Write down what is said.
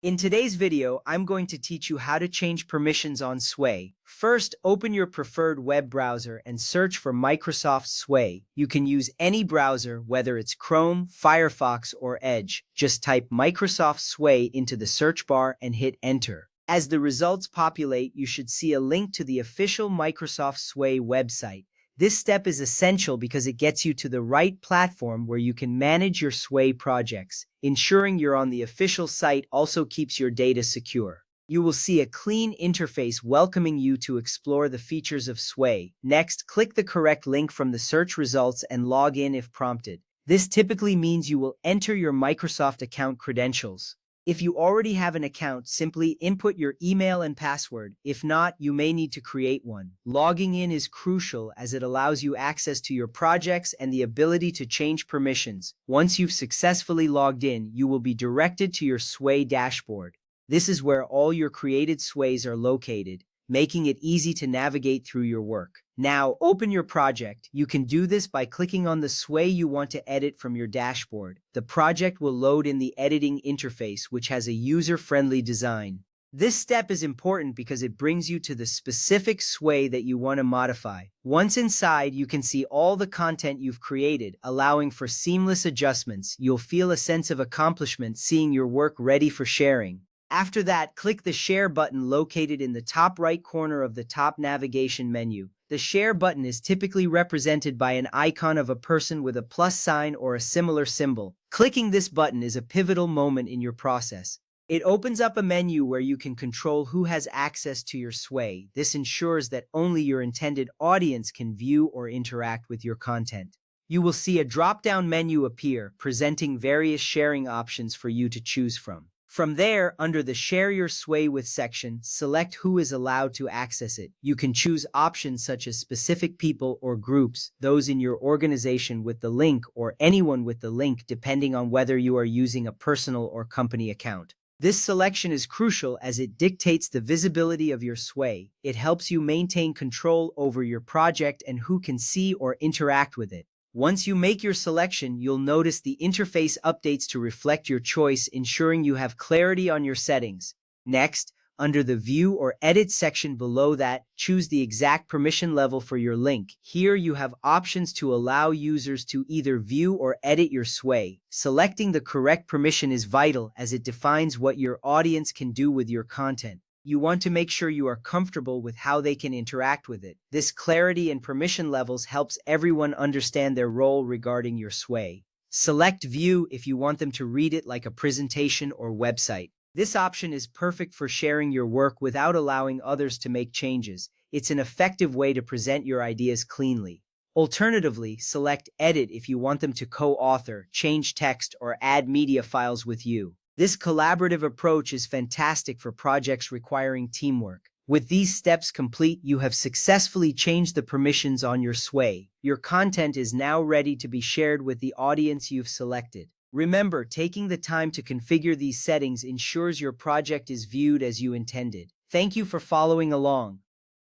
In today's video, I'm going to teach you how to change permissions on Sway. First, open your preferred web browser and search for Microsoft Sway. You can use any browser, whether it's Chrome, Firefox, or Edge. Just type Microsoft Sway into the search bar and hit enter. As the results populate, you should see a link to the official Microsoft Sway website. This step is essential because it gets you to the right platform where you can manage your Sway projects. Ensuring you're on the official site also keeps your data secure. You will see a clean interface welcoming you to explore the features of Sway. Next, click the correct link from the search results and log in if prompted. This typically means you will enter your Microsoft account credentials. If you already have an account, simply input your email and password. If not, you may need to create one. Logging in is crucial as it allows you access to your projects and the ability to change permissions. Once you've successfully logged in, you will be directed to your Sway dashboard. This is where all your created Sways are located, making it easy to navigate through your work. Now, open your project. You can do this by clicking on the Sway you want to edit from your dashboard. The project will load in the editing interface, which has a user-friendly design. This step is important because it brings you to the specific Sway that you want to modify. Once inside, you can see all the content you've created, allowing for seamless adjustments. You'll feel a sense of accomplishment seeing your work ready for sharing. After that, click the Share button located in the top right corner of the top navigation menu. The Share button is typically represented by an icon of a person with a plus sign or a similar symbol. Clicking this button is a pivotal moment in your process. It opens up a menu where you can control who has access to your Sway. This ensures that only your intended audience can view or interact with your content. You will see a drop-down menu appear, presenting various sharing options for you to choose from. From there, under the Share Your Sway With section, select who is allowed to access it. You can choose options such as specific people or groups, those in your organization with the link, or anyone with the link depending on whether you are using a personal or company account. This selection is crucial as it dictates the visibility of your Sway. It helps you maintain control over your project and who can see or interact with it. Once you make your selection, you'll notice the interface updates to reflect your choice, ensuring you have clarity on your settings. Next, under the View or Edit section below that, choose the exact permission level for your link. Here you have options to allow users to either view or edit your Sway. Selecting the correct permission is vital as it defines what your audience can do with your content. You want to make sure you are comfortable with how they can interact with it. This clarity and permission levels helps everyone understand their role regarding your Sway. Select View if you want them to read it like a presentation or website. This option is perfect for sharing your work without allowing others to make changes. It's an effective way to present your ideas cleanly. Alternatively, select Edit if you want them to co-author, change text, or add media files with you. This collaborative approach is fantastic for projects requiring teamwork. With these steps complete, you have successfully changed the permissions on your Sway. Your content is now ready to be shared with the audience you've selected. Remember, taking the time to configure these settings ensures your project is viewed as you intended. Thank you for following along.